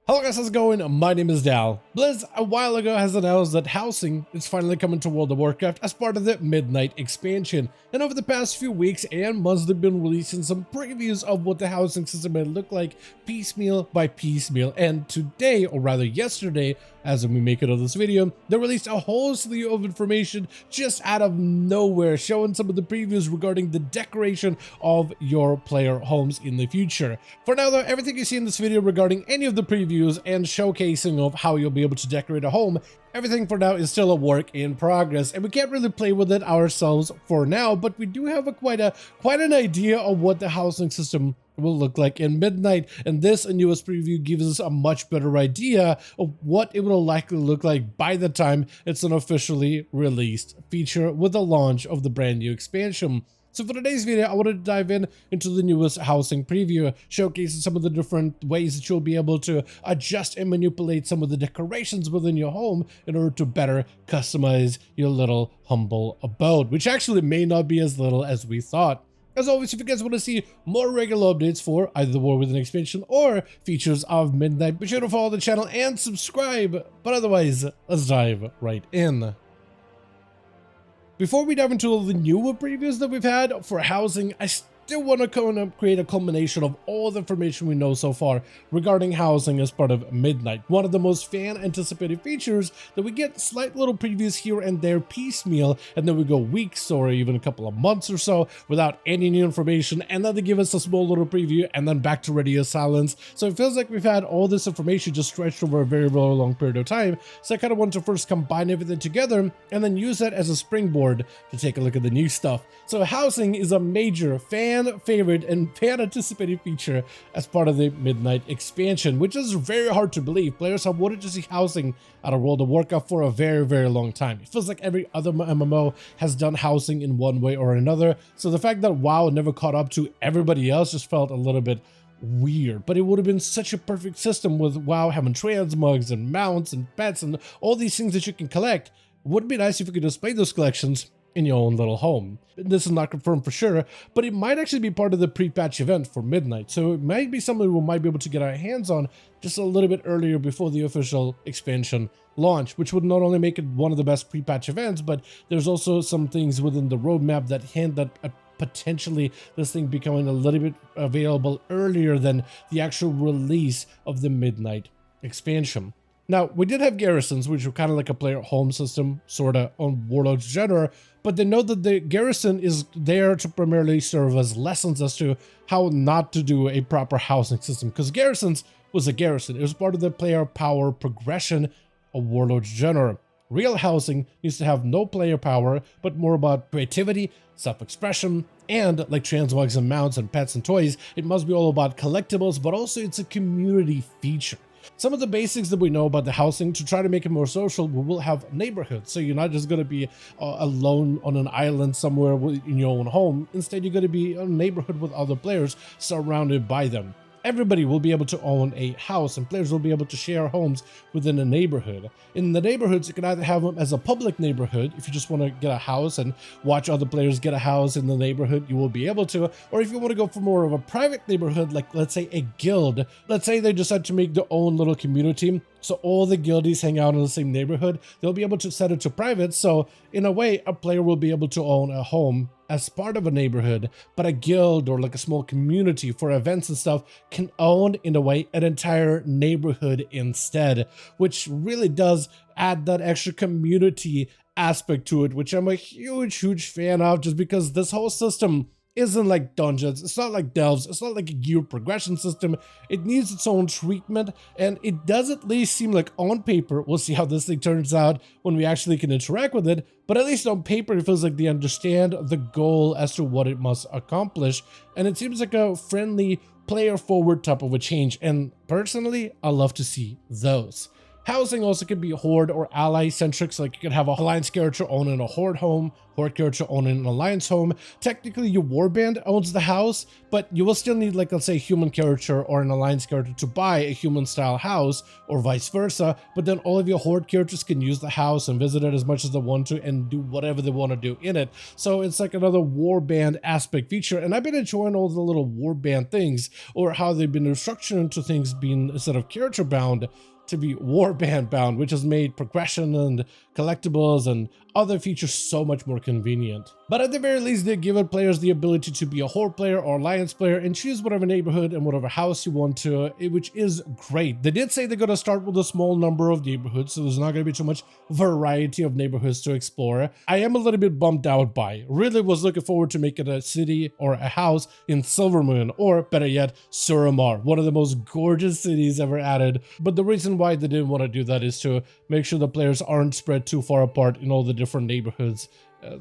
Hello guys, how's it going? My name is Dal. Blizz a while ago has announced that housing is finally coming to World of Warcraft as part of the Midnight expansion, and over the past few weeks and months they've been releasing some previews of what the housing system may look like piecemeal by piecemeal, and today, or rather yesterday, as we make it of this video, they released a whole slew of information just out of nowhere, showing some of the previews regarding the decoration of your player homes in the future. For now though, everything you see in this video regarding any of the previews and showcasing of how you'll be able to decorate a home, everything for now is still a work in progress, and we can't really play with it ourselves for now, but we do have quite an idea of what the housing system will look like in Midnight, and this newest preview gives us a much better idea of what it will likely look like by the time it's an officially released feature with the launch of the brand new expansion. So for today's video, I wanted to dive into the newest housing preview, showcasing some of the different ways that you'll be able to adjust and manipulate some of the decorations within your home in order to better customize your little humble abode, which actually may not be as little as we thought. As always, if you guys want to see more regular updates for either the War Within expansion or features of Midnight, be sure to follow the channel and subscribe. But otherwise, let's dive right in. Before we dive into all the newer previews that we've had for housing, I still want to kind of create a culmination of all the information we know so far regarding housing as part of Midnight. One of the most fan-anticipated features that we get slight little previews here and there piecemeal, and then we go weeks or even a couple of months or so without any new information, and then they give us a small little preview and then back to radio silence. So it feels like we've had all this information just stretched over a very long period of time. So I kind of want to first combine everything together and then use that as a springboard to take a look at the new stuff. So housing is a major fan favorite and fan anticipated feature as part of the Midnight expansion, which is very hard to believe. Players have wanted to see housing out of World of Warcraft for a very long time. It feels like every other MMO has done housing in one way or another, so the fact that WoW never caught up to everybody else just felt a little bit weird. But it would have been such a perfect system with WoW having transmogs and mounts and pets and all these things that you can collect. It would be nice if you could display those collections in your own little home. This is not confirmed for sure, but it might actually be part of the pre-patch event for Midnight, so it might be something we might be able to get our hands on just a little bit earlier before the official expansion launch, which would not only make it one of the best pre-patch events, but there's also some things within the roadmap that hint at potentially this thing becoming a little bit available earlier than the actual release of the Midnight expansion. Now, we did have garrisons, which were kind of like a player home system, sort of, on Warlord's genre, but they know that the garrison is there to primarily serve as lessons as to how not to do a proper housing system, because garrisons was a garrison. It was part of the player power progression of Warlord's genre. Real housing needs to have no player power, but more about creativity, self-expression, and like transmogs and mounts and pets and toys, it must be all about collectibles, but also it's a community feature. Some of the basics that we know about the housing, to try to make it more social, we will have neighborhoods. So you're not just going to be alone on an island somewhere in your own home. Instead, you're going to be in a neighborhood with other players surrounded by them. Everybody will be able to own a house, and players will be able to share homes within a neighborhood. In the neighborhoods, you can either have them as a public neighborhood, if you just want to get a house and watch other players get a house in the neighborhood, you will be able to. Or if you want to go for more of a private neighborhood, like let's say a guild, let's say they decide to make their own little community, so all the guildies hang out in the same neighborhood, they'll be able to set it to private. So in a way, a player will be able to own a home as part of a neighborhood, but a guild or like a small community for events and stuff can own, in a way, an entire neighborhood instead, which really does add that extra community aspect to it, which I'm a huge fan of, just because this whole system isn't like dungeons, it's not like delves, it's not like a gear progression system. It needs its own treatment, and it does at least seem like on paper, we'll see how this thing turns out when we actually can interact with it, but at least on paper it feels like they understand the goal as to what it must accomplish, and it seems like a friendly, player forward type of a change, and personally I love to see those. Housing also can be horde or ally centric, so like you can have a alliance character owning a horde home, horde character owning an alliance home. Technically your warband owns the house, but you will still need, like, let's say a human character or an alliance character to buy a human style house, or vice versa. But then all of your horde characters can use the house and visit it as much as they want to and do whatever they want to do in it. So it's like another warband aspect feature, and I've been enjoying all the little warband things, or how they've been structured into things being, instead of character bound, to be warband bound, which has made progression and collectibles and other features so much more convenient. But at the very least, they give players the ability to be a horde player or alliance player and choose whatever neighborhood and whatever house you want to, which is great. They did say they're going to start with a small number of neighborhoods, so there's not going to be too much variety of neighborhoods to explore. I am a little bit bummed out by it. Really was looking forward to making a city or a house in Silvermoon, or better yet, Suramar, one of the most gorgeous cities ever added. But the reason why they didn't want to do that is to make sure the players aren't spread too far apart in all the different neighborhoods,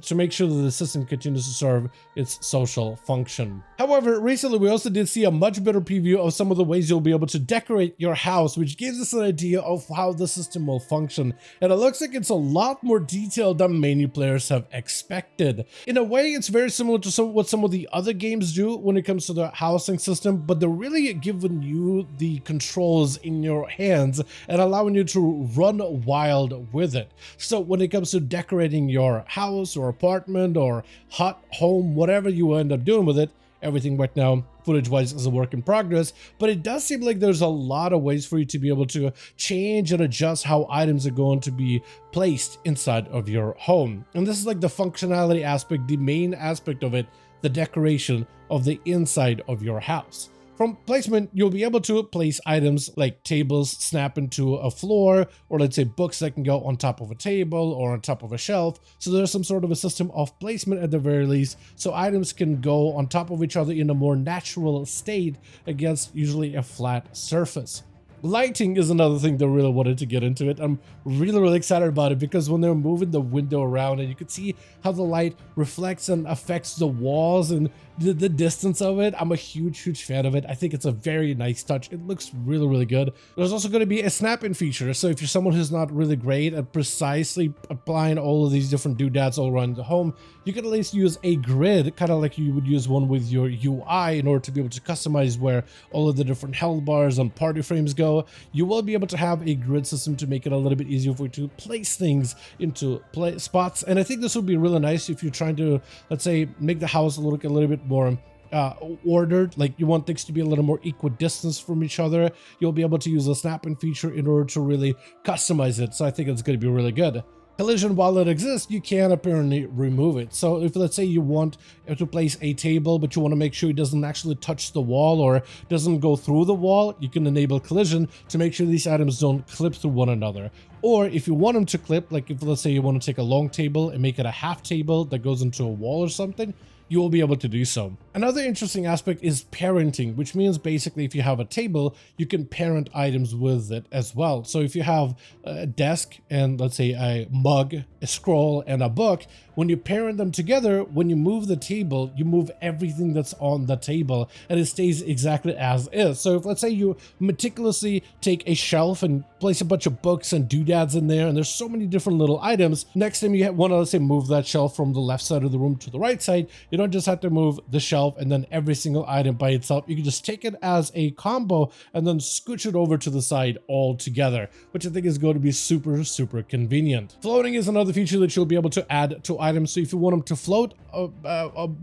to make sure that the system continues to serve its social function. However, recently we also did see a much better preview of some of the ways you'll be able to decorate your house, which gives us an idea of how the system will function. And it looks like it's a lot more detailed than many players have expected. In a way, it's very similar to what some of the other games do when it comes to the housing system, but they're really giving you the controls in your hands and allowing you to run wild with it. So when it comes to decorating your house or apartment or hut, home, whatever you end up doing with it, everything right now footage-wise is a work in progress, but it does seem like there's a lot of ways for you to be able to change and adjust how items are going to be placed inside of your home. And this is like the functionality aspect, the main aspect of it, the decoration of the inside of your house. From placement, you'll be able to place items like tables snap into a floor, or let's say books that can go on top of a table or on top of a shelf. So there's some sort of a system of placement at the very least, so items can go on top of each other in a more natural state against usually a flat surface. Lighting is another thing that really wanted to get into it. I'm really excited about it, because when they're moving the window around and you can see how the light reflects and affects the walls and the distance of it, I'm a huge fan of it. I think it's a very nice touch. It looks really good. There's also going to be a snap-in feature, so if you're someone who's not really great at precisely applying all of these different doodads all around the home, you can at least use a grid, kind of like you would use one with your UI, in order to be able to customize where all of the different health bars and party frames go. You will be able to have a grid system to make it a little bit easier for you to place things into spots. And I think this would be really nice if you're trying to, let's say, make the house look a little bit more ordered, like you want things to be a little more equidistant from each other. You'll be able to use a snap-in feature in order to really customize it. So I think it's going to be really good. Collision, while it exists, you can apparently remove it. So if, let's say, you want to place a table, but you want to make sure it doesn't actually touch the wall or doesn't go through the wall, you can enable collision to make sure these items don't clip through one another. Or if you want them to clip, like if, let's say, you want to take a long table and make it a half table that goes into a wall or something, you will be able to do so. Another interesting aspect is parenting, which means basically if you have a table, you can parent items with it as well. So if you have a desk and, let's say, a mug, a scroll, and a book, when you parent them together, when you move the table, you move everything that's on the table and it stays exactly as is. So if, let's say, you meticulously take a shelf and place a bunch of books and doodads in there, and there's so many different little items, next time you want to, let's say, move that shelf from the left side of the room to the right side, you don't just have to move the shelf and then every single item by itself. You can just take it as a combo and then scooch it over to the side all together, which I think is going to be super convenient. Floating is another feature that you'll be able to add to items. So if you want them to float,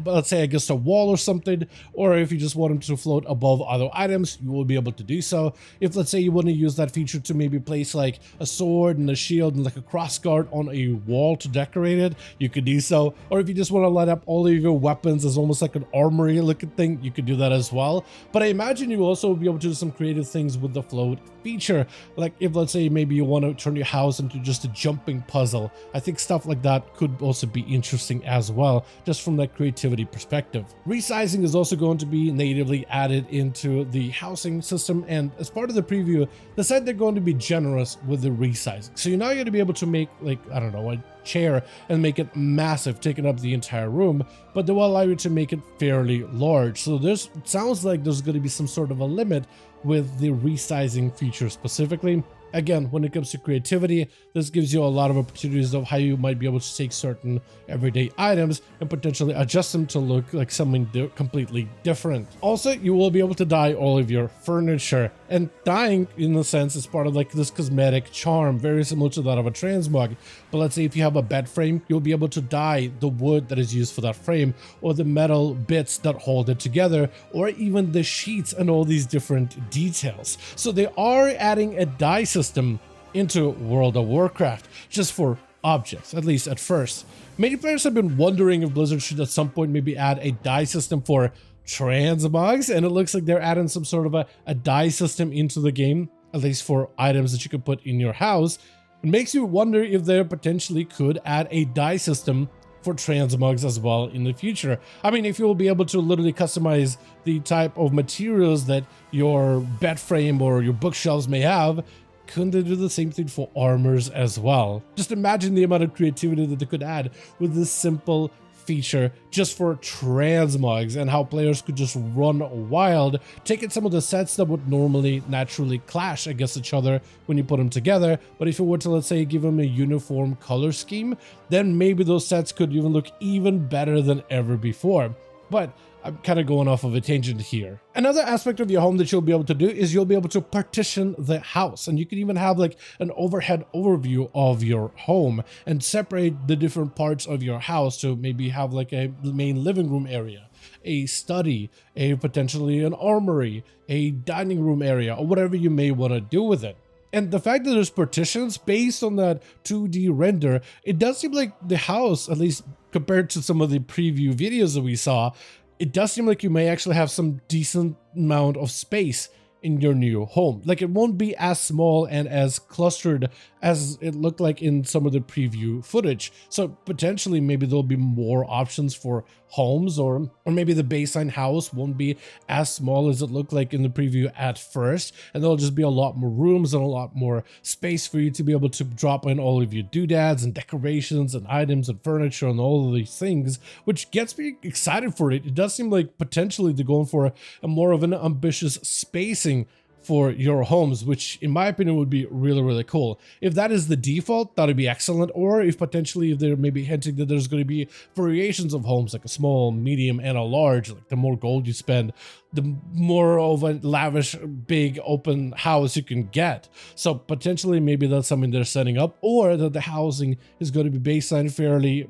let's say against a wall or something, or if you just want them to float above other items, you will be able to do so. If, let's say, you want to use that feature to maybe place like a sword and a shield and like a cross guard on a wall to decorate it, you could do so. Or if you just want to light up all of your weapons as almost like an armory looking thing, you could do that as well. But I imagine you will also be able to do some creative things with the float feature. Like if, let's say, maybe you want to turn your house into just a jumping puzzle, I think stuff like that could also be interesting as well, just from that creativity perspective. Resizing is also going to be natively added into the housing system, and as part of the preview, they said they're going to be generous with the resizing. So you're now going to be able to make, like, I don't know, a chair and make it massive, taking up the entire room, but they will allow you to make it fairly large. So it sounds like there's going to be some sort of a limit with the resizing feature specifically. Again, when it comes to creativity, this gives you a lot of opportunities of how you might be able to take certain everyday items and potentially adjust them to look like something completely different. Also, you will be able to dye all of your furniture, and dyeing in a sense is part of like this cosmetic charm, very similar to that of a transmog. But let's say if you have a bed frame, you'll be able to dye the wood that is used for that frame, or the metal bits that hold it together, or even the sheets and all these different details. So they are adding a dye system into World of Warcraft just for objects, at least at first. Many players have been wondering if Blizzard should at some point maybe add a dye system for transmogs, and it looks like they're adding some sort of a dye system into the game, at least for items that you can put in your house. It makes you wonder if they potentially could add a dye system for transmogs as well in the future. I mean, if you will be able to literally customize the type of materials that your bed frame or your bookshelves may have, couldn't they do the same thing for armors as well? Just imagine the amount of creativity that they could add with this simple feature just for transmogs, and how players could just run wild, taking some of the sets that would normally naturally clash against each other when you put them together. But if you were to, let's say, give them a uniform color scheme, then maybe those sets could even look even better than ever before. But I'm kind of going off of a tangent here. Another aspect of your home that you'll be able to do is you'll be able to partition the house, and you can even have like an overhead overview of your home and separate the different parts of your house to maybe have like a main living room area, a study, a potentially an armory, a dining room area, or whatever you may want to do with it. And the fact that there's partitions based on that 2D render, it does seem like the house, at least compared to some of the preview videos that we saw, it does seem like you may actually have some decent amount of space in your new home. Like, it won't be as small and as clustered as it looked like in some of the preview footage. So potentially maybe there'll be more options for homes, or maybe the baseline house won't be as small as it looked like in the preview at first, and there'll just be a lot more rooms and a lot more space for you to be able to drop in all of your doodads and decorations and items and furniture and all of these things, which gets me excited for it. It does seem like potentially they're going for a more of an ambitious spacing for your homes, which in my opinion would be really, really cool. If that is the default, that would be excellent. Or if potentially if they're maybe hinting that there's going to be variations of homes, like a small, medium, and a large, like the more gold you spend, the more of a lavish, big, open house you can get. So potentially maybe that's something they're setting up, or that the housing is going to be baseline fairly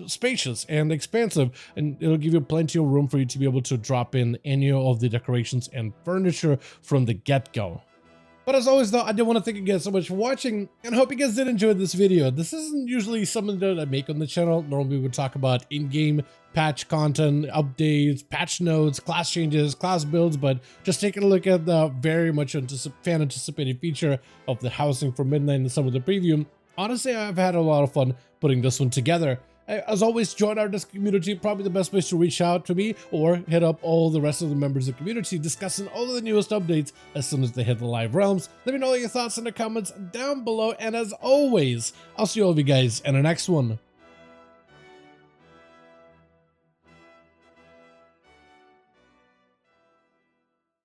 spacious and expansive, and it'll give you plenty of room for you to be able to drop in any of the decorations and furniture from the get-go. But as always though, I do want to thank you guys so much for watching, and hope you guys did enjoy this video. This isn't usually something that I make on the channel. Normally we would talk about in-game patch content, updates, patch notes, class changes, class builds, but just taking a look at the very much fan anticipated feature of the housing for Midnight and some of the preview. Honestly, I've had a lot of fun putting this one together. As always, join our Discord community, probably the best place to reach out to me, or hit up all the rest of the members of the community discussing all of the newest updates as soon as they hit the live realms. Let me know your thoughts in the comments down below, and as always, I'll see all of you guys in the next one.